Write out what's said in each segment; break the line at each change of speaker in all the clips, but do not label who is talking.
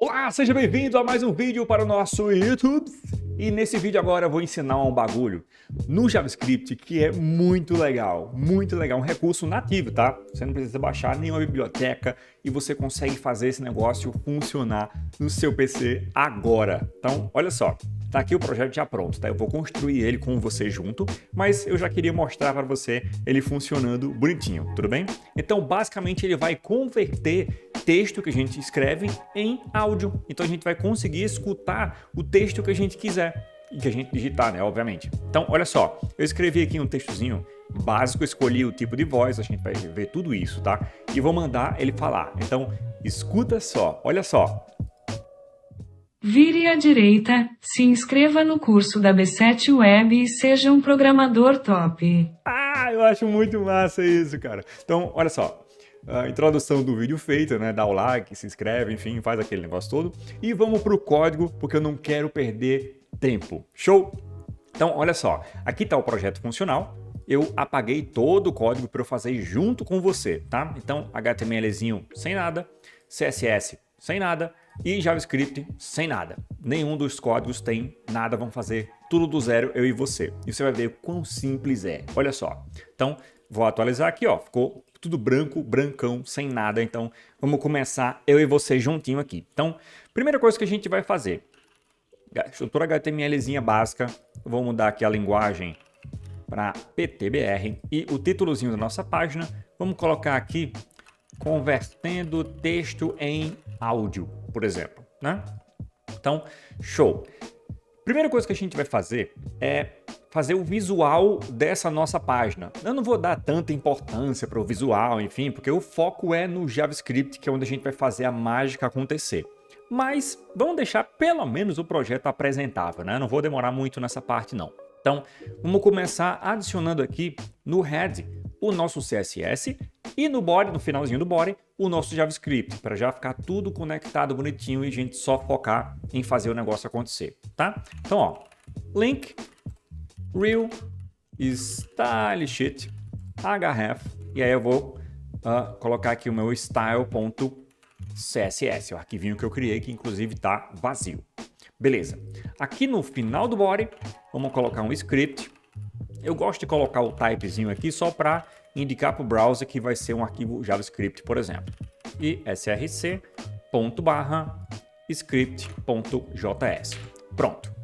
Olá, seja bem-vindo a mais um vídeo para o nosso YouTube. E nesse vídeo agora eu vou ensinar um bagulho no JavaScript que é muito legal, um recurso nativo, tá? Você não precisa baixar nenhuma biblioteca e você consegue fazer esse negócio funcionar no seu PC agora. Então, olha só, tá aqui o projeto já pronto, tá? Eu vou construir ele com você junto, mas eu já queria mostrar para você ele funcionando bonitinho, tudo bem? Então, basicamente, ele vai converter texto que a gente escreve em áudio. Então a gente vai conseguir escutar o texto que a gente quiser e que a gente digitar, né? Obviamente. Então, olha só, eu escrevi aqui um textozinho básico, escolhi o tipo de voz, a gente vai ver tudo isso, tá? E vou mandar ele falar. Então, escuta só, olha só.
Vire à direita, se inscreva no curso da B7 Web e seja um programador top.
Ah, eu acho muito massa isso, cara. Então, olha só. A introdução do vídeo feita, né? Dá o like, se inscreve, enfim, faz aquele negócio todo. E vamos pro código, porque eu não quero perder tempo. Show? Então, olha só. Aqui tá o projeto funcional. Eu apaguei todo o código para eu fazer junto com você, tá? Então, HTMLzinho sem nada, CSS sem nada e JavaScript sem nada. Nenhum dos códigos tem nada, vamos fazer tudo do zero, eu e você. E você vai ver o quão simples é. Olha só. Então, vou atualizar aqui, ó. Ficou tudo branco, brancão, sem nada. Então, vamos começar eu e você juntinho aqui. Então, primeira coisa que a gente vai fazer. Estrutura HTMLzinha básica. Vou mudar aqui a linguagem para PTBR. E o títulozinho da nossa página, vamos colocar aqui convertendo texto em áudio, por exemplo, né? Então, show. Primeira coisa que a gente vai fazer é fazer o visual dessa nossa página. Eu não vou dar tanta importância para o visual, enfim, porque o foco é no JavaScript, que é onde a gente vai fazer a mágica acontecer. Mas vamos deixar pelo menos o projeto apresentável, né? Não vou demorar muito nessa parte, não. Então, vamos começar adicionando aqui no head o nosso CSS e no body, no finalzinho do body, o nosso JavaScript, para já ficar tudo conectado bonitinho e a gente só focar em fazer o negócio acontecer, tá? Então, ó, link real style sheet href e aí eu vou colocar aqui o meu style.css, o arquivinho que eu criei que inclusive está vazio. Beleza. Aqui no final do body vamos colocar um script. Eu gosto de colocar o typezinho aqui só para indicar para o browser que vai ser um arquivo JavaScript, por exemplo. E src.script.js. Pronto.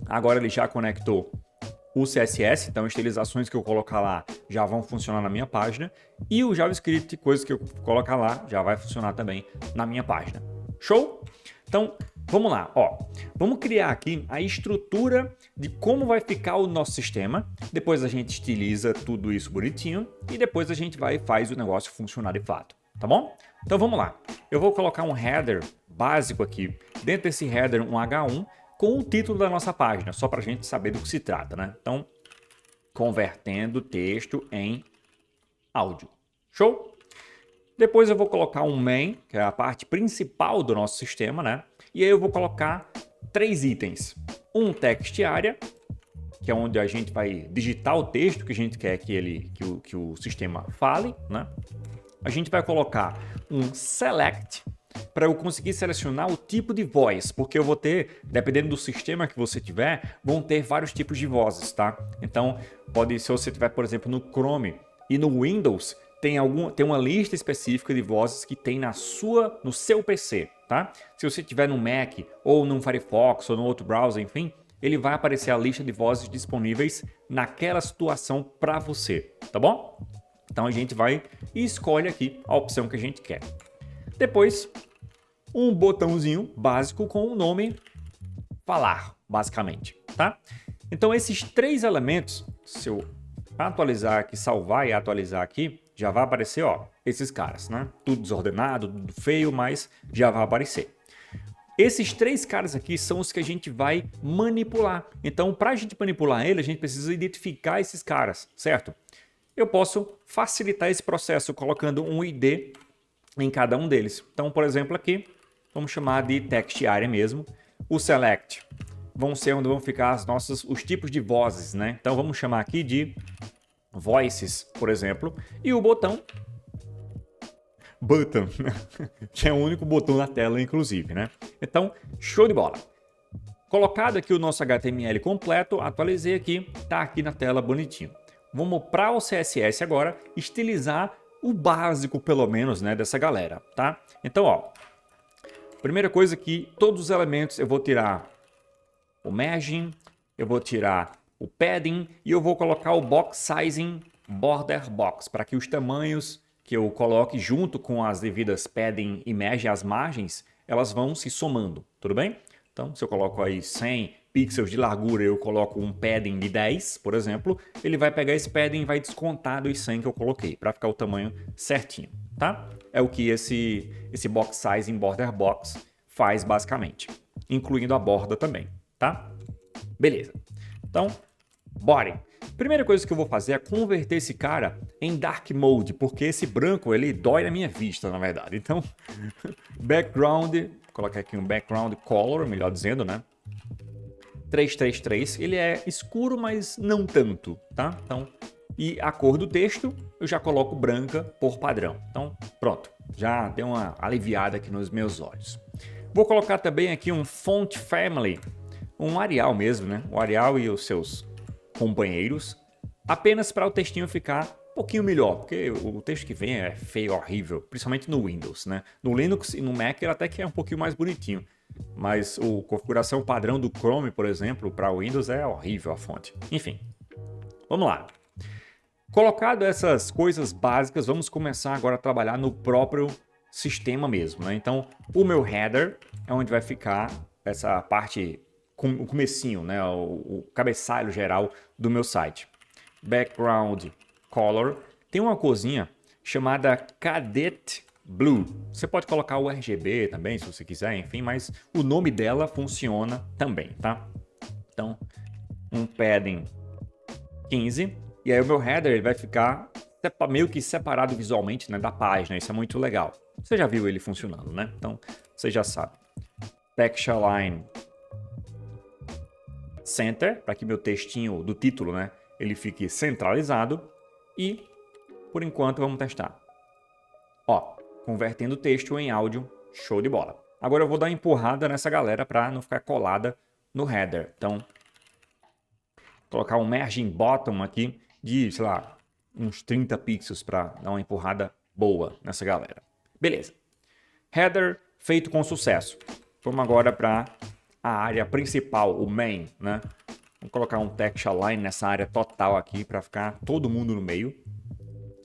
Agora ele já conectou o CSS, então estilizações que eu colocar lá já vão funcionar na minha página. E o JavaScript, coisas que eu colocar lá, já vai funcionar também na minha página. Show? Então, vamos lá. Ó, vamos criar aqui a estrutura de como vai ficar o nosso sistema. Depois a gente estiliza tudo isso bonitinho. E depois a gente vai e faz o negócio funcionar de fato. Tá bom? Então vamos lá. Eu vou colocar um header básico aqui. Dentro desse header, um H1. Com o título da nossa página, só para a gente saber do que se trata, né? Então, convertendo texto em áudio. Show? Depois eu vou colocar um main, que é a parte principal do nosso sistema, né? E aí eu vou colocar 3 itens. Um text area, que é onde a gente vai digitar o texto que a gente quer que o sistema fale, né? A gente vai colocar um select, para eu conseguir selecionar o tipo de voz, porque eu vou ter, dependendo do sistema que você tiver, vão ter vários tipos de vozes, tá? Então, se você tiver, por exemplo, no Chrome e no Windows, tem uma lista específica de vozes que tem no seu PC, tá? Se você tiver no Mac, ou no Firefox, ou no outro browser, enfim, ele vai aparecer a lista de vozes disponíveis naquela situação para você, tá bom? Então, a gente vai e escolhe aqui a opção que a gente quer. Depois, um botãozinho básico com o nome falar, basicamente, tá? Então, esses 3 elementos, se eu atualizar aqui, salvar e atualizar aqui, já vai aparecer, ó, esses caras, né? Tudo desordenado, tudo feio, mas já vai aparecer. Esses 3 caras aqui são os que a gente vai manipular. Então, para a gente manipular ele, a gente precisa identificar esses caras, certo? Eu posso facilitar esse processo colocando um ID em cada um deles. Então, por exemplo, aqui, vamos chamar de text area mesmo. O select vão ser onde vão ficar os tipos de vozes, né? Então, vamos chamar aqui de voices, por exemplo. E o botão button, que é o único botão na tela, inclusive, né? Então, show de bola. Colocado aqui o nosso HTML completo, atualizei aqui, tá aqui na tela bonitinho. Vamos para o CSS agora, estilizar o básico, pelo menos, né, dessa galera, tá? Então, ó, primeira coisa que todos os elementos eu vou tirar o margin, eu vou tirar o padding e eu vou colocar o box sizing border box, para que os tamanhos que eu coloque junto com as devidas padding e margin, as margens, elas vão se somando, tudo bem? Então, se eu coloco aí 100 pixels de largura e eu coloco um padding de 10, por exemplo, ele vai pegar esse padding e vai descontar dos 100 que eu coloquei, para ficar o tamanho certinho, tá? É o que esse box size em border box faz basicamente, incluindo a borda também, tá? Beleza. Então, bora. Primeira coisa que eu vou fazer é converter esse cara em dark mode, porque esse branco ele dói na minha vista, na verdade. Então, background, vou colocar aqui um background color, melhor dizendo, né? 333, ele é escuro, mas não tanto, tá? Então, e a cor do texto eu já coloco branca por padrão. Então, pronto, já deu uma aliviada aqui nos meus olhos. Vou colocar também aqui um font family, um Arial mesmo, né? O Arial e os seus companheiros, apenas para o textinho ficar um pouquinho melhor, porque o texto que vem é feio, horrível, principalmente no Windows, né? No Linux e no Mac ele até que é um pouquinho mais bonitinho, mas a configuração padrão do Chrome, por exemplo, para o Windows é horrível a fonte. Enfim, vamos lá. Colocado essas coisas básicas, vamos começar agora a trabalhar no próprio sistema mesmo, né? Então, o meu header é onde vai ficar essa parte, o comecinho, né? O cabeçalho geral do meu site. Background color. Tem uma corzinha chamada Cadet Blue. Você pode colocar o RGB também, se você quiser, enfim, mas o nome dela funciona também, tá? Então, um padding 15. E aí o meu header ele vai ficar meio que separado visualmente, né, da página. Isso é muito legal. Você já viu ele funcionando, né? Então, você já sabe. Texture line center, para que meu textinho do título, né, ele fique centralizado. E, por enquanto, vamos testar. Ó, convertendo texto em áudio, show de bola. Agora eu vou dar uma empurrada nessa galera para não ficar colada no header. Então, colocar um margin bottom aqui de, sei lá, uns 30 pixels para dar uma empurrada boa nessa galera. Beleza. Header feito com sucesso. Vamos agora para a área principal, o main, né? Vamos colocar um texture line nessa área total aqui para ficar todo mundo no meio.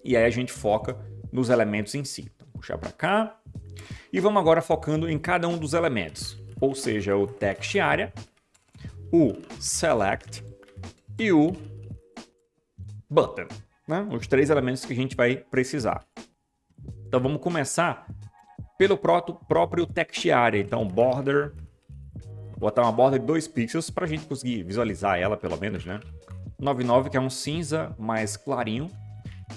E aí a gente foca nos elementos em si. Então, puxar para cá. E vamos agora focando em cada um dos elementos. Ou seja, o text area, o select e o button, né? Os três elementos que a gente vai precisar. Então vamos começar pelo próprio text area. Então border, vou botar uma borda de 2 pixels para a gente conseguir visualizar ela pelo menos, né? 99, que é um cinza mais clarinho.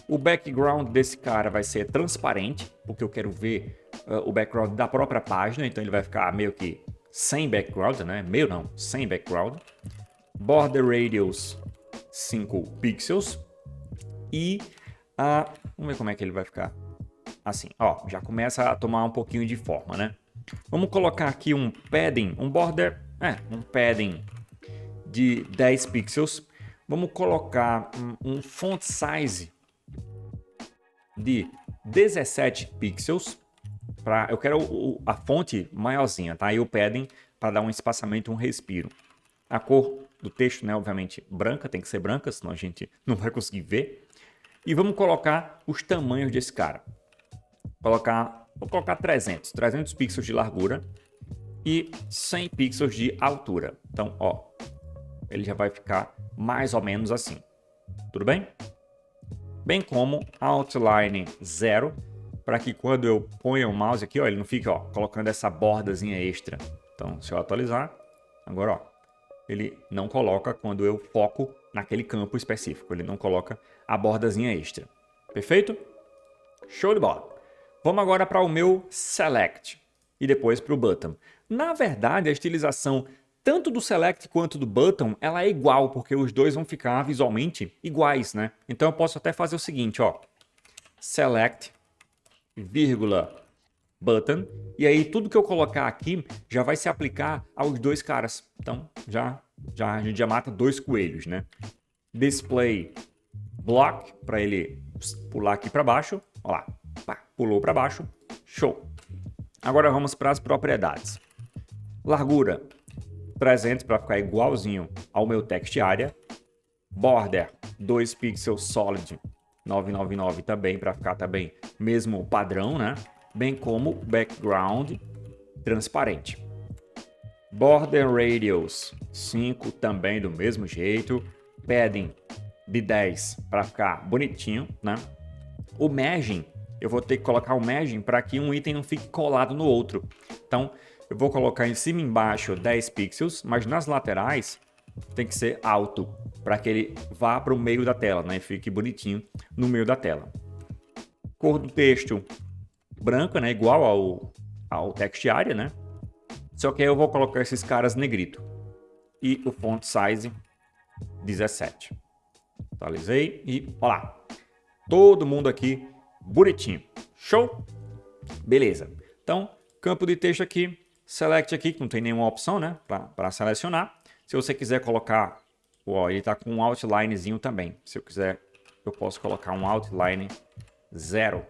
O background desse cara vai ser transparente, porque eu quero ver o background da própria página, então ele vai ficar meio que sem background, né? Meio não, sem background. Border radius 5 pixels. E vamos ver como é que ele vai ficar. Assim, ó, já começa a tomar um pouquinho de forma, né? Vamos colocar aqui um padding, um padding de 10 pixels. Vamos colocar um font size de 17 pixels. Eu quero a fonte maiorzinha, tá? E o padding para dar um espaçamento, um respiro. A cor do texto, né? Obviamente branca, tem que ser branca, senão a gente não vai conseguir ver. E vamos colocar os tamanhos desse cara. Vou colocar 300 pixels de largura e 100 pixels de altura. Então, ó, ele já vai ficar mais ou menos assim. Tudo bem? Bem como outline 0, para que quando eu ponha o mouse aqui, ó, ele não fique, ó, colocando essa bordazinha extra. Então, se eu atualizar, agora, ó, ele não coloca quando eu foco naquele campo específico. Ele não coloca a bordazinha extra. Perfeito? Show de bola. Vamos agora para o meu select e depois para o button. Na verdade, a estilização tanto do select quanto do button, ela é igual, porque os dois vão ficar visualmente iguais, né? Então eu posso até fazer o seguinte, ó. Select vírgula, button. E aí tudo que eu colocar aqui já vai se aplicar aos dois caras. Então a gente já mata dois coelhos, né? Display block, para ele pular aqui para baixo. Olha lá, pá, pulou para baixo. Show. Agora vamos para as propriedades. Largura 300 para ficar igualzinho ao meu text area. Border 2 pixels solid 999 também para ficar também mesmo padrão, né? Bem como background transparente. Border radius 5 também do mesmo jeito. Padding de 10 para ficar bonitinho, né? O margin, eu vou ter que colocar o margin para que um item não fique colado no outro. Então, eu vou colocar em cima e embaixo 10 pixels, mas nas laterais tem que ser alto, para que ele vá para o meio da tela, né? E fique bonitinho no meio da tela. Cor do texto branca, né? Igual ao text area, né? Só que aí eu vou colocar esses caras negrito. E o font size 17. Atualizei e olha lá. Todo mundo aqui bonitinho. Show? Beleza. Então, campo de texto aqui, select aqui, que não tem nenhuma opção, né? Para selecionar. Se você quiser colocar, ó, ele está com um outlinezinho também. Se eu quiser, eu posso colocar um outline 0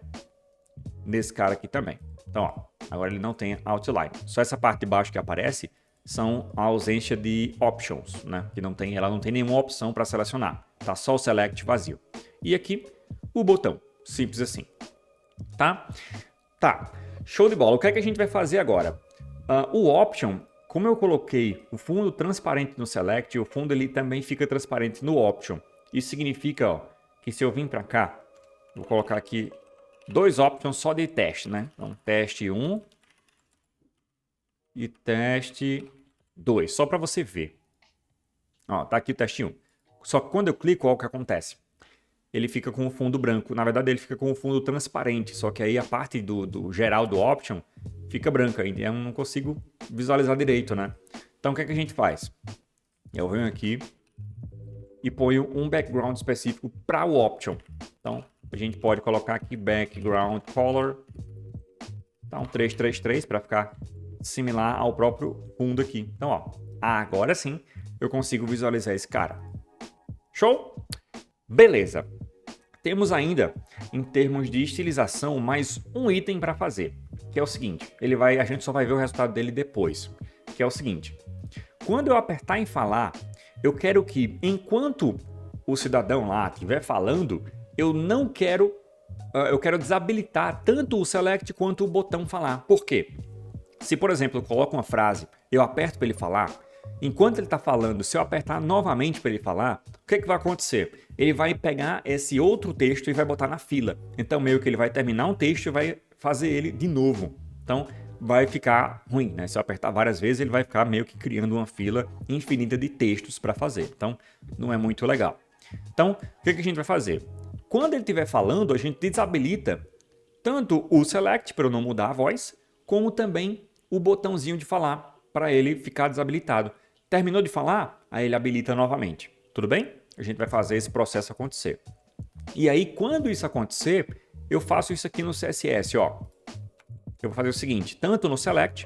nesse cara aqui também. Então, ó, agora ele não tem outline. Só essa parte de baixo que aparece são a ausência de options, né? Que ela não tem nenhuma opção para selecionar. Tá só o select vazio. E aqui o botão, simples assim. Tá? Tá. Show de bola. O que é que a gente vai fazer agora? O option, como eu coloquei o fundo transparente no select, o fundo ele também fica transparente no option. Isso significa, ó, que se eu vir para cá, vou colocar aqui 2 options só de teste, né? Então, teste 1 e teste 2, só para você ver. Ó, tá aqui o teste 1. Só que quando eu clico, olha o que acontece. Ele fica com o fundo branco. Na verdade, ele fica com o fundo transparente. Só que aí a parte do geral do option fica branca. E eu não consigo visualizar direito, né? Então, o que é que a gente faz? Eu venho aqui e ponho um background específico para o option. Então, a gente pode colocar aqui background color. Então, 333 para ficar similar ao próprio fundo aqui. Então, ó, agora sim eu consigo visualizar esse cara. Show? Beleza. Temos ainda, em termos de estilização, mais um item para fazer, que é o seguinte, a gente só vai ver o resultado dele depois, que é o seguinte, quando eu apertar em falar, eu quero que, enquanto o cidadão lá estiver falando, eu quero desabilitar tanto o select quanto o botão falar. Por quê? Se, por exemplo, eu coloco uma frase, eu aperto para ele falar, enquanto ele está falando, se eu apertar novamente para ele falar, o que vai acontecer? Ele vai pegar esse outro texto e vai botar na fila. Então, meio que ele vai terminar um texto e vai fazer ele de novo. Então, vai ficar ruim, né? Se eu apertar várias vezes, ele vai ficar meio que criando uma fila infinita de textos para fazer. Então, não é muito legal. Então, o que a gente vai fazer? Quando ele estiver falando, a gente desabilita tanto o select, para eu não mudar a voz, como também o botãozinho de falar, para ele ficar desabilitado. Terminou de falar, aí ele habilita novamente. Tudo bem? A gente vai fazer esse processo acontecer. E aí, quando isso acontecer, eu faço isso aqui no CSS, ó. Eu vou fazer o seguinte, tanto no select,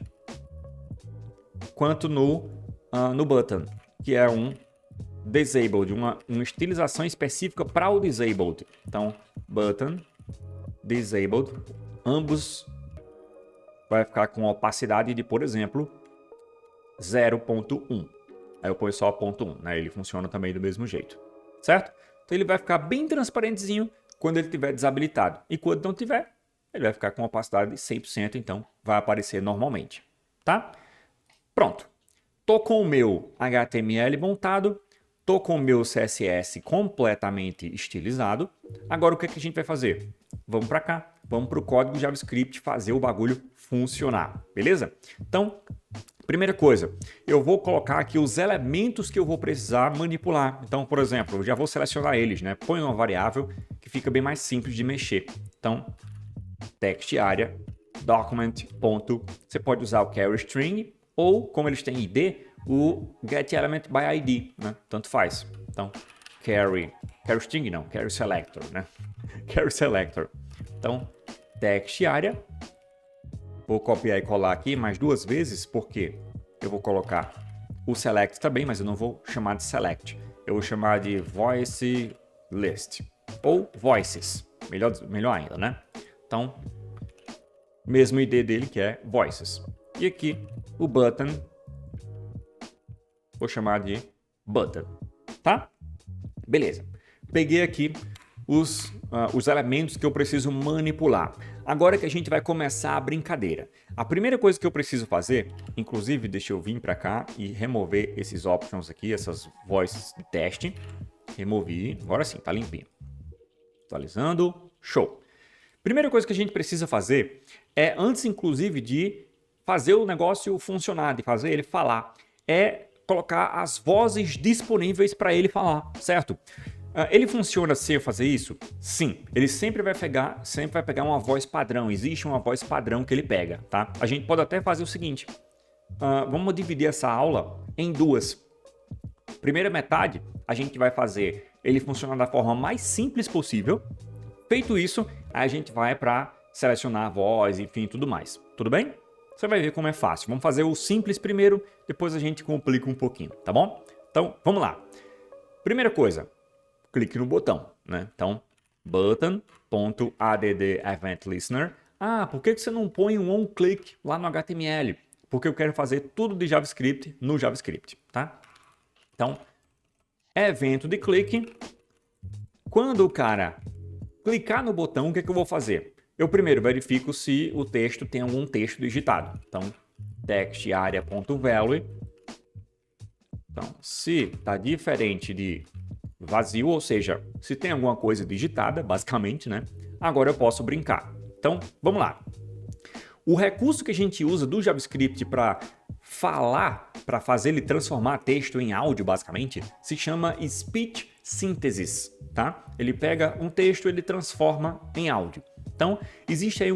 quanto no button, que é um disabled, uma estilização específica para o disabled. Então, button, disabled, ambos vai ficar com opacidade de, por exemplo, 0.1. Aí eu ponho só ponto 1, né? Ele funciona também do mesmo jeito, certo? Então ele vai ficar bem transparentezinho quando ele estiver desabilitado. E quando não tiver, ele vai ficar com opacidade de 100%, então vai aparecer normalmente, tá? Pronto. Tô com o meu HTML montado, tô com o meu CSS completamente estilizado. Agora o que a gente vai fazer? Vamos para cá, vamos para o código JavaScript fazer o bagulho funcionar, beleza? Então, primeira coisa, eu vou colocar aqui os elementos que eu vou precisar manipular. Então, por exemplo, eu já vou selecionar eles, né? Põe uma variável que fica bem mais simples de mexer. Então, text area, document, ponto. Você pode usar o carry string ou, como eles têm ID, o get element by ID, né? Tanto faz. Então, carry string não, carry selector, né? Carry selector. Então, text area. Vou copiar e colar aqui mais 2 vezes, porque eu vou colocar o select também, mas eu não vou chamar de select. Eu vou chamar de voice list, ou voices, melhor ainda, né? Então, mesmo ID dele que é voices. E aqui o button, vou chamar de button, tá? Beleza. Peguei aqui os elementos que eu preciso manipular. Agora que a gente vai começar a brincadeira. A primeira coisa que eu preciso fazer, inclusive deixa eu vir para cá e remover esses options aqui, essas voices de teste. Removi, agora sim, tá limpinho. Atualizando, show. Primeira coisa que a gente precisa fazer é, antes inclusive de fazer o negócio funcionar, de fazer ele falar, é colocar as vozes disponíveis para ele falar, certo? Ele funciona se eu fazer isso? Sim. Ele sempre vai pegar uma voz padrão. Existe uma voz padrão que ele pega, tá? A gente pode até fazer o seguinte. Vamos dividir essa aula em 2. Primeira metade, a gente vai fazer ele funcionar da forma mais simples possível. Feito isso, a gente vai para selecionar a voz, enfim, tudo mais. Tudo bem? Você vai ver como é fácil. Vamos fazer o simples primeiro, depois a gente complica um pouquinho, tá bom? Então, vamos lá. Primeira coisa. Clique no botão, né? Então, button.add_event_listener. Por que você não põe um onClick lá no HTML? Porque eu quero fazer tudo de JavaScript no JavaScript, tá? Então, evento de clique. Quando o cara clicar no botão, o que eu vou fazer? Eu primeiro verifico se o texto tem algum texto digitado. Então, text area.value. Então, se está diferente de vazio, ou seja, se tem alguma coisa digitada, basicamente, né? Agora eu posso brincar. Então, vamos lá. O recurso que a gente usa do JavaScript para falar, para fazer ele transformar texto em áudio, basicamente, se chama Speech Synthesis, tá? Ele pega um texto e ele transforma em áudio. Então, existe aí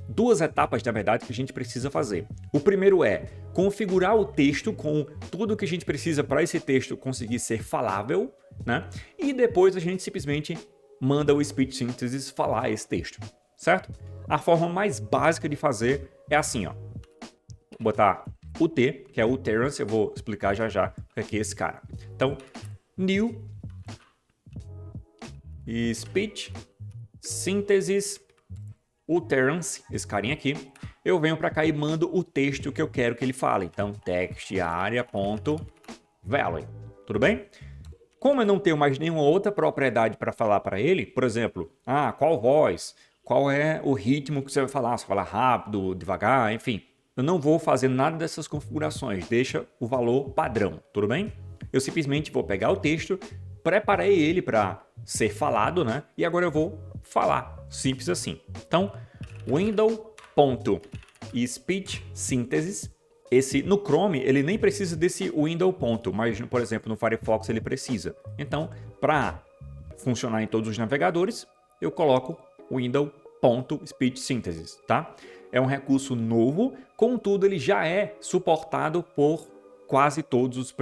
duas etapas, na verdade, que a gente precisa fazer. O primeiro é configurar o texto com tudo que a gente precisa para esse texto conseguir ser falável, né? E depois a gente simplesmente manda o Speech Synthesis falar esse texto, certo? A forma mais básica de fazer é assim, ó. Vou botar o T, que é o Terence, eu vou explicar já o que é esse cara. Então, new Speech Synthesis, o Terence, esse carinha aqui, eu venho para cá e mando o texto que eu quero que ele fale. Então, text area.value. Tudo bem? Como eu não tenho mais nenhuma outra propriedade para falar para ele, por exemplo, qual voz, qual é o ritmo que você vai falar, se falar rápido, devagar, enfim, eu não vou fazer nada dessas configurações, deixa o valor padrão, tudo bem? Eu simplesmente vou pegar o texto, preparei ele para ser falado, né? E agora eu vou falar, simples assim. Então, window.speechSynthesis. Esse no Chrome ele nem precisa desse window ponto, mas por exemplo no Firefox ele precisa. Então, para funcionar em todos os navegadores, eu coloco window.speechSynthesis, tá? É um recurso novo, contudo ele já é suportado por todos os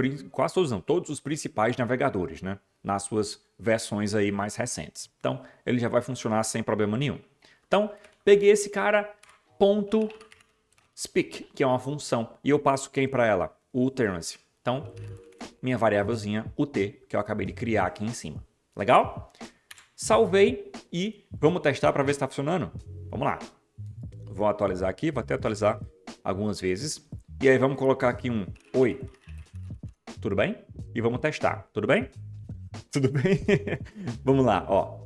principais navegadores, né? Nas suas versões aí mais recentes. Então, ele já vai funcionar sem problema nenhum. Então, peguei esse cara, .speak, que é uma função, e eu passo quem para ela? O Terence. Então, minha variávelzinha, o T, que eu acabei de criar aqui em cima. Legal? Salvei e vamos testar para ver se está funcionando? Vamos lá. Vou atualizar aqui, vou até atualizar algumas vezes. E aí vamos colocar aqui um oi. Tudo bem? E vamos testar. Tudo bem? Tudo bem? Vamos lá, ó.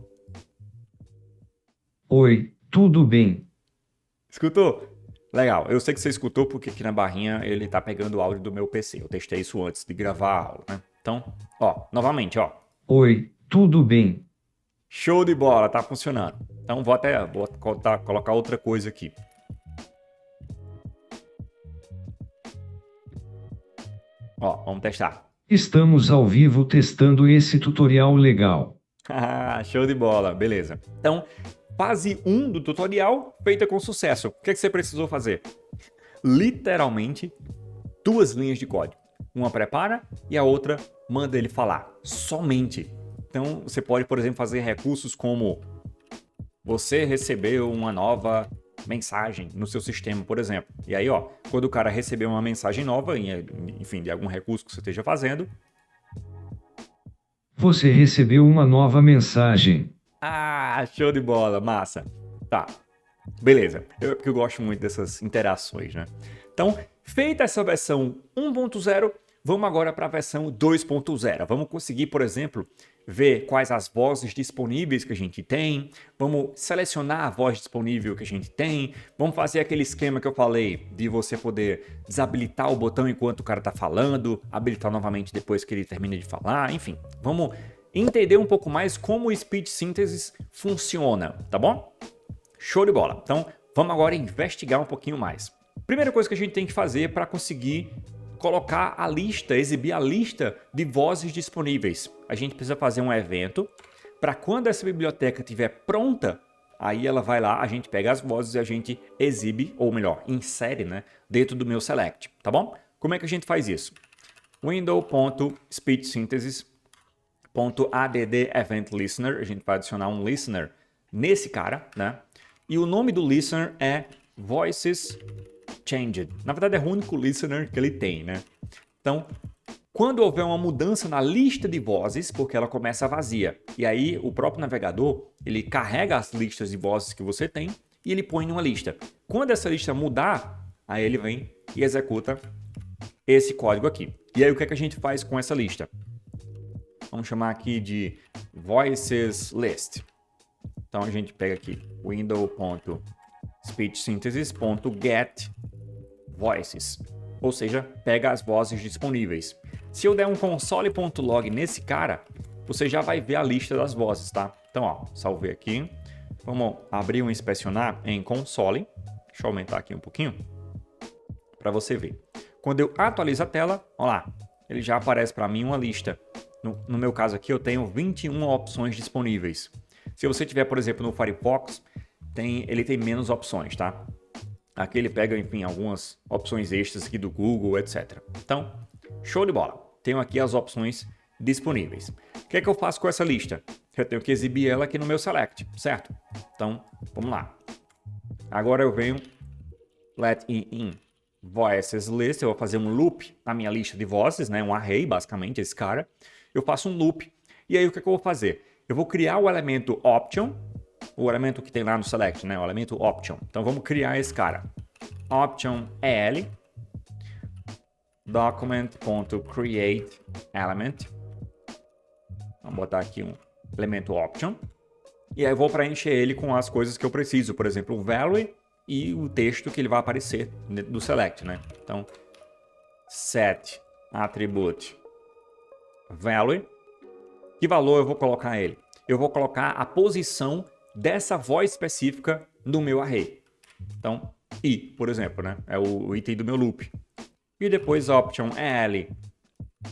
Oi, tudo bem?
Escutou? Legal. Eu sei que você escutou porque aqui na barrinha ele tá pegando o áudio do meu PC. Eu testei isso antes de gravar a aula, né? Então, ó, novamente, ó.
Oi, tudo bem?
Show de bola, tá funcionando. Então vou colocar outra coisa aqui. Ó, vamos testar.
Estamos ao vivo testando esse tutorial legal.
Show de bola, beleza. Então, fase 1 do tutorial feita com sucesso. O que você precisou fazer? Literalmente, 2 linhas de código. Uma prepara e a outra manda ele falar. Somente. Então, você pode, por exemplo, fazer recursos como você recebeu uma nova mensagem no seu sistema, por exemplo. E aí, ó, quando o cara receber uma mensagem nova, enfim, de algum recurso que você esteja fazendo.
Você recebeu uma nova mensagem.
Ah, show de bola, massa. Tá, beleza. Porque eu gosto muito dessas interações, né? Então, feita essa versão 1.0, vamos agora para a versão 2.0. Vamos conseguir, por exemplo, ver quais as vozes disponíveis que a gente tem, vamos selecionar a voz disponível que a gente tem, vamos fazer aquele esquema que eu falei de você poder desabilitar o botão enquanto o cara está falando, habilitar novamente depois que ele termina de falar, enfim. Vamos entender um pouco mais como o Speech Synthesis funciona, tá bom? Show de bola. Então, vamos agora investigar um pouquinho mais. Primeira coisa que a gente tem que fazer para conseguir colocar a lista, exibir a lista de vozes disponíveis. A gente precisa fazer um evento para quando essa biblioteca estiver pronta, aí ela vai lá, a gente pega as vozes e a gente exibe, ou melhor, insere, né, dentro do meu select, tá bom? Como é que a gente faz isso? Window.speechsynthesis.add event listener, a gente vai adicionar um listener nesse cara, né? E o nome do listener é voices changed. Na verdade, é o único listener que ele tem, né? Então, quando houver uma mudança na lista de vozes, porque ela começa vazia, e aí o próprio navegador, ele carrega as listas de vozes que você tem e ele põe em uma lista. Quando essa lista mudar, aí ele vem e executa esse código aqui. E aí o que é que a gente faz com essa lista? Vamos chamar aqui de voices list. Então a gente pega aqui window.speechsynthesis.get voices, ou seja, pega as vozes disponíveis. Se eu der um console.log nesse cara, você já vai ver a lista das vozes, tá? Então, ó, salvei aqui. Vamos abrir um inspecionar em console. Deixa eu aumentar aqui um pouquinho para você ver. Quando eu atualizo a tela, ó lá, ele já aparece para mim uma lista. No meu caso aqui, eu tenho 21 opções disponíveis. Se você tiver, por exemplo, no Firefox, ele tem menos opções, tá? Aqui ele pega, enfim, algumas opções extras aqui do Google, etc. Então, show de bola. Tenho aqui as opções disponíveis. O que é que eu faço com essa lista? Eu tenho que exibir ela aqui no meu select, certo? Então, vamos lá. Agora eu venho let in voices list. Eu vou fazer um loop na minha lista de vozes, né? Um array, basicamente, esse cara. Eu faço um loop. E aí, o que é que eu vou fazer? Eu vou criar o elemento option, o elemento que tem lá no select, né? O elemento option. Então vamos criar esse cara. Option el document.create element. Vamos botar aqui um elemento option. E aí eu vou preencher ele com as coisas que eu preciso. Por exemplo, o value e o texto que ele vai aparecer do select, né? Então, set attribute value. Que valor eu vou colocar ele? Eu vou colocar a posição dessa voz específica no meu array. Então, i, por exemplo, né? É o item do meu loop. E depois option l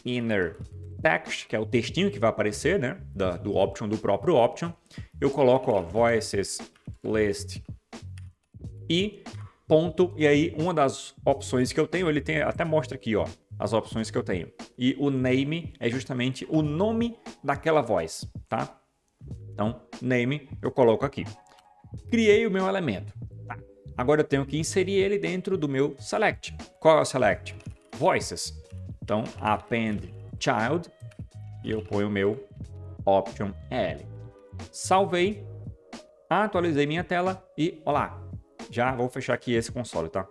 inner text, que é o textinho que vai aparecer, né? Do option, do próprio option. Eu coloco, ó, voices list e ponto. E aí, uma das opções que eu tenho, ele tem, até mostra aqui, ó, as opções que eu tenho. E o name é justamente o nome daquela voz, tá? Então, name eu coloco aqui. Criei o meu elemento. Tá. Agora eu tenho que inserir ele dentro do meu select. Qual é o select? Voices. Então, append child e eu ponho o meu option L. Salvei, atualizei minha tela e, olá, já vou fechar aqui esse console, tá?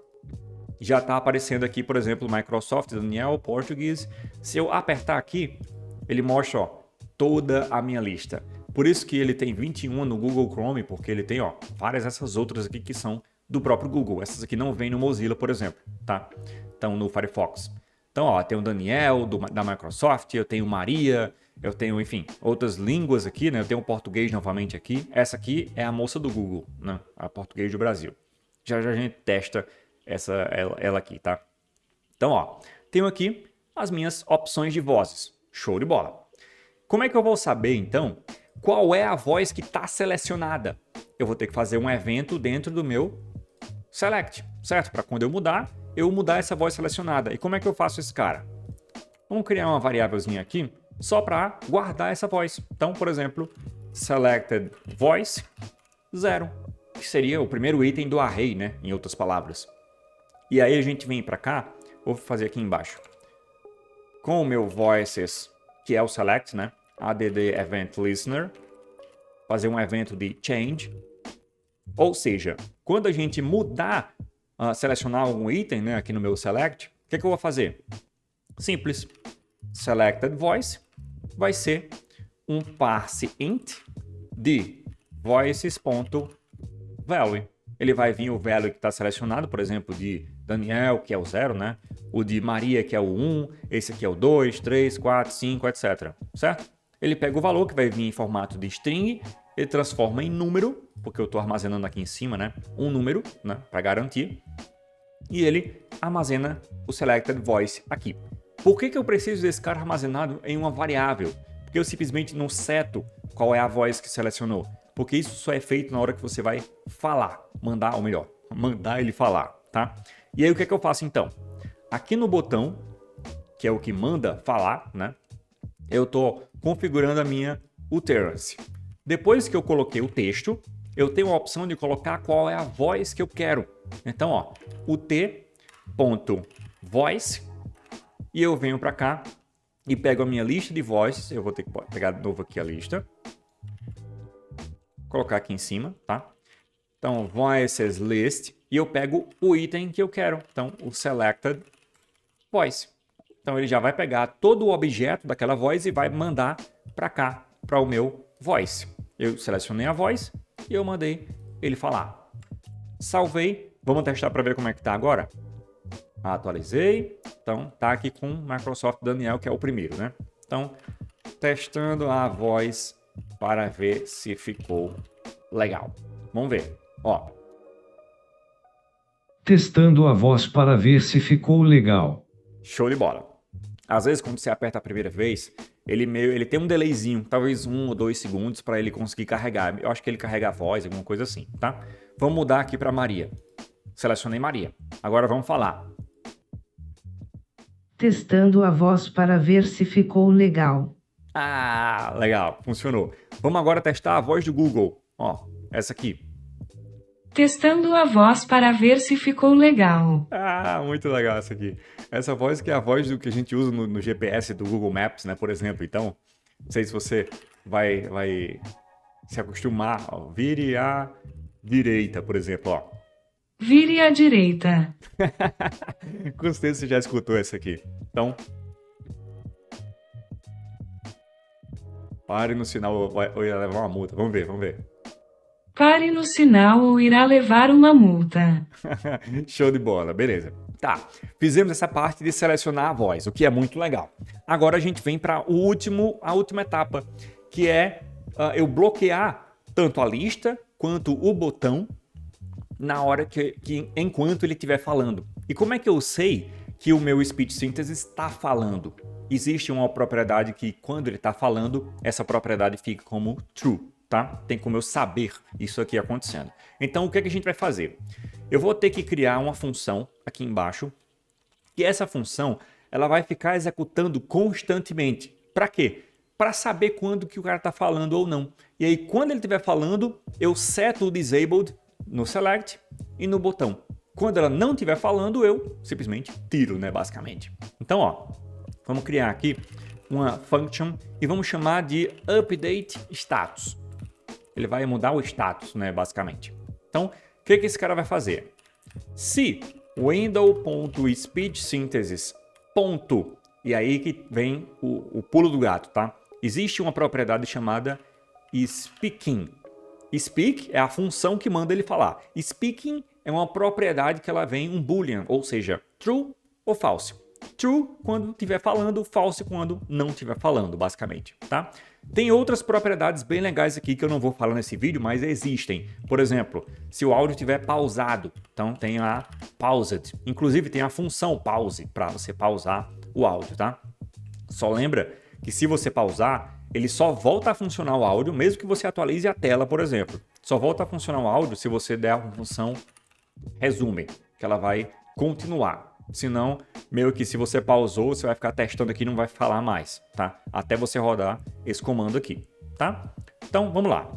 Já está aparecendo aqui, por exemplo, Microsoft, Daniel, português. Se eu apertar aqui, ele mostra, ó, toda a minha lista. Por isso que ele tem 21 no Google Chrome, porque ele tem, ó, várias dessas outras aqui que são do próprio Google. Essas aqui não vêm no Mozilla, por exemplo, tá? Então, no Firefox. Então, ó, tem o Daniel da Microsoft, eu tenho Maria, eu tenho, enfim, outras línguas aqui, né? Eu tenho o português novamente aqui. Essa aqui é a moça do Google, né? A português do Brasil. Já a gente testa ela aqui, tá? Então, ó, tenho aqui as minhas opções de vozes. Show de bola. Como é que eu vou saber, então, qual é a voz que está selecionada? Eu vou ter que fazer um evento dentro do meu select, certo? Para quando eu mudar essa voz selecionada. E como é que eu faço esse cara? Vamos criar uma variávelzinha aqui só para guardar essa voz. Então, por exemplo, selected voice 0, que seria o primeiro item do array, né? Em outras palavras. E aí a gente vem para cá, vou fazer aqui embaixo. Com o meu voices, que é o select, né? add event listener, fazer um evento de change. Ou seja, quando a gente mudar, selecionar algum item, né, aqui no meu select, o que eu vou fazer? Simples. Selected voice vai ser um parse int de voices.value. Ele vai vir o value que está selecionado, por exemplo, de Daniel, que é o 0, né? O de Maria, que é o 1, esse aqui é o 2, 3, 4, 5, etc. Certo? Ele pega o valor que vai vir em formato de string, ele transforma em número, porque eu estou armazenando aqui em cima, né? Um número, né? Para garantir. E ele armazena o selected voice aqui. Por que eu preciso desse cara armazenado em uma variável? Porque eu simplesmente não seto qual é a voz que selecionou. Porque isso só é feito na hora que você vai falar, mandar ele falar, tá? E aí o que eu faço então? Aqui no botão, que é o que manda falar, né? Eu estou configurando a minha utterance. Depois que eu coloquei o texto, eu tenho a opção de colocar qual é a voz que eu quero. Então, ó, ut.voice, e eu venho para cá e pego a minha lista de vozes. Eu vou ter que pegar de novo aqui a lista. Colocar aqui em cima, tá? Então, voices list, e eu pego o item que eu quero. Então, o selected voice. Então, ele já vai pegar todo o objeto daquela voz e vai mandar para cá, para o meu voice. Eu selecionei a voz e eu mandei ele falar. Salvei. Vamos testar para ver como é que tá agora? Atualizei. Então, tá aqui com Microsoft Daniel, que é o primeiro, né? Então, testando a voz para ver se ficou legal. Vamos ver. Ó.
Testando a voz para ver se ficou legal.
Show de bola. Às vezes, quando você aperta a primeira vez, ele tem um delayzinho, talvez 1 ou 2 segundos para ele conseguir carregar. Eu acho que ele carrega a voz, alguma coisa assim, tá? Vamos mudar aqui para Maria. Selecionei Maria. Agora vamos falar.
Testando a voz para ver se ficou legal.
Ah, legal, funcionou. Vamos agora testar a voz do Google. Ó, essa aqui.
Testando a voz para ver se ficou legal.
Ah, muito legal essa aqui. Essa voz que é a voz do que a gente usa no GPS do Google Maps, né, por exemplo. Então, não sei se você vai se acostumar. Ó, vire à direita, por exemplo, ó.
Vire à direita.
Com certeza você já escutou essa aqui. Então, pare no sinal ou ia levar uma multa. Vamos ver.
Pare no sinal ou irá levar uma multa.
Show de bola, beleza. Tá, fizemos essa parte de selecionar a voz, o que é muito legal. Agora a gente vem para a última etapa, que é eu bloquear tanto a lista quanto o botão na hora enquanto ele estiver falando. E como é que eu sei que o meu speech synthesis está falando? Existe uma propriedade que quando ele está falando, essa propriedade fica como true, tá? Tem como eu saber isso aqui acontecendo. Então o que a gente vai fazer? Eu vou ter que criar uma função aqui embaixo, e essa função ela vai ficar executando constantemente. Para quê? Para saber quando que o cara está falando ou não. E aí quando ele estiver falando, eu seto o disabled no select e no botão. Quando ela não estiver falando, eu simplesmente tiro, né, basicamente. Então, ó, vamos criar aqui uma function e vamos chamar de update status. Ele vai mudar o status, né, basicamente. Então, o que esse cara vai fazer? Se window.speechsynthesis e aí que vem o pulo do gato, tá? Existe uma propriedade chamada speaking. Speak é a função que manda ele falar. Speaking é uma propriedade que ela vem um boolean, ou seja, true ou false. True quando estiver falando, false quando não estiver falando, basicamente, tá? Tem outras propriedades bem legais aqui que eu não vou falar nesse vídeo, mas existem. Por exemplo, se o áudio estiver pausado, então tem a paused. Inclusive tem a função pause para você pausar o áudio, tá? Só lembra que se você pausar, ele só volta a funcionar o áudio, mesmo que você atualize a tela, por exemplo. Só volta a funcionar o áudio se você der a função resume, que ela vai continuar. Senão, meio que se você pausou, você vai ficar testando aqui e não vai falar mais, tá? Até você rodar esse comando aqui, tá? Então, vamos lá.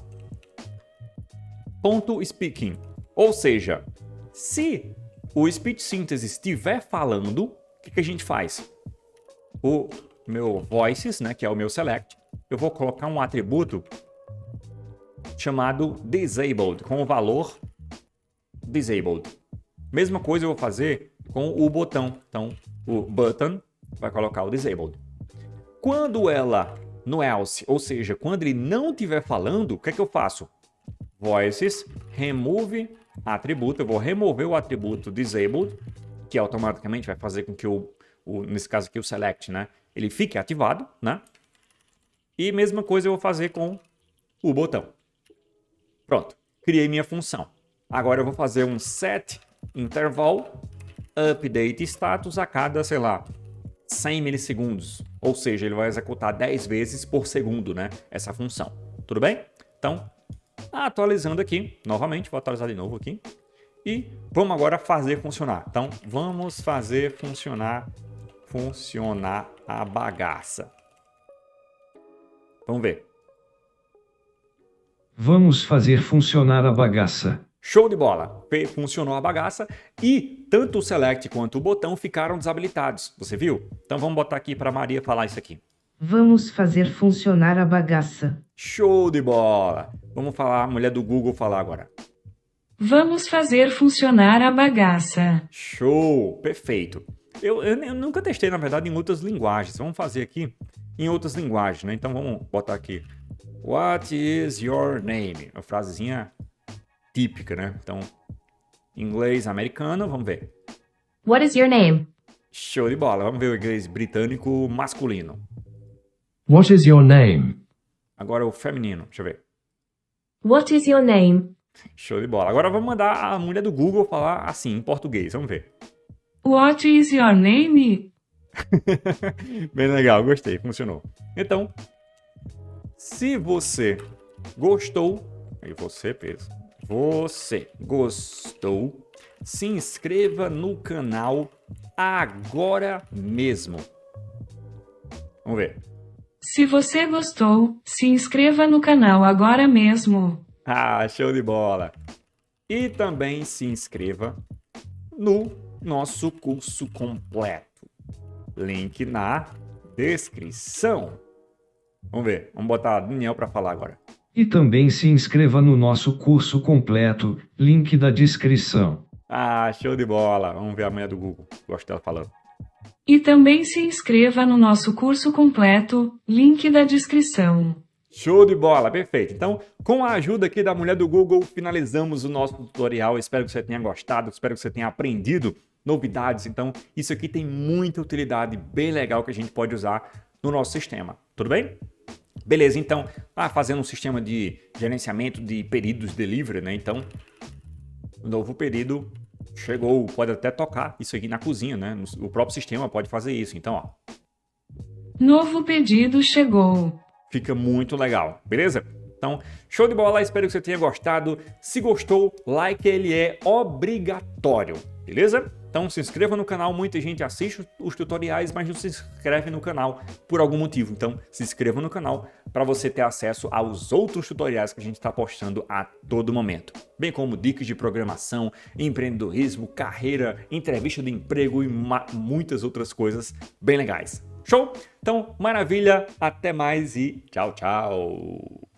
ponto speaking. Ou seja, se o speech synthesis estiver falando, o que a gente faz? O meu voices, né, que é o meu select, eu vou colocar um atributo chamado disabled, com o valor disabled. Mesma coisa eu vou fazer com o botão. Então, o button vai colocar o disabled. Quando ela, no else, ou seja, quando ele não estiver falando, o que é que eu faço? Voices, remove atributo, eu vou remover o atributo disabled, que automaticamente vai fazer com que nesse caso aqui o select, né, ele fique ativado, né? E mesma coisa eu vou fazer com o botão. Pronto, criei minha função. Agora eu vou fazer um set interval update status a cada, sei lá, 100 milissegundos. Ou seja, ele vai executar 10 vezes por segundo, né? Essa função. Tudo bem? Então, atualizando aqui, novamente, vou atualizar de novo aqui. E vamos agora fazer funcionar. Então, vamos fazer funcionar a bagaça. Vamos ver.
Vamos fazer funcionar a bagaça.
Show de bola! Funcionou a bagaça e tanto o select quanto o botão ficaram desabilitados. Você viu? Então vamos botar aqui para Maria falar isso aqui.
Vamos fazer funcionar a bagaça.
Show de bola! Vamos falar, a mulher do Google falar agora.
Vamos fazer funcionar a bagaça.
Show! Perfeito! Eu nunca testei, na verdade, em outras linguagens. Vamos fazer aqui em outras linguagens, né? Então vamos botar aqui. What is your name? Uma frasezinha típica, né? Então, inglês americano, vamos ver.
What is your name?
Show de bola. Vamos ver o inglês britânico masculino.
What is your name?
Agora o feminino, deixa eu ver.
What is your name?
Show de bola. Agora vamos mandar a mulher do Google falar assim, em português. Vamos ver.
What is your name?
Bem legal, gostei, funcionou. Então, se você gostou, aí você gostou, se inscreva no canal agora mesmo. Vamos ver.
Se você gostou, se inscreva no canal agora mesmo.
Ah, show de bola! E também se inscreva no nosso curso completo. Link na descrição. Vamos ver, vamos botar a Daniel para falar agora.
E também se inscreva no nosso curso completo, link da descrição.
Ah, show de bola! Vamos ver a mulher do Google. Gosto dela falando.
E também se inscreva no nosso curso completo, link da descrição.
Show de bola, perfeito. Então, com a ajuda aqui da mulher do Google, finalizamos o nosso tutorial. Espero que você tenha gostado, espero que você tenha aprendido novidades. Então, isso aqui tem muita utilidade bem legal que a gente pode usar no nosso sistema. Tudo bem? Beleza, então, fazendo um sistema de gerenciamento de pedidos delivery, né? Então, o novo pedido chegou, pode até tocar isso aqui na cozinha, né? O próprio sistema pode fazer isso. Então, ó.
Novo pedido chegou.
Fica muito legal, beleza? Então, show de bola, espero que você tenha gostado. Se gostou, like ele é obrigatório, beleza? Então se inscreva no canal, muita gente assiste os tutoriais, mas não se inscreve no canal por algum motivo. Então se inscreva no canal para você ter acesso aos outros tutoriais que a gente está postando a todo momento. Bem como dicas de programação, empreendedorismo, carreira, entrevista de emprego e muitas outras coisas bem legais. Show? Então, maravilha, até mais e tchau, tchau!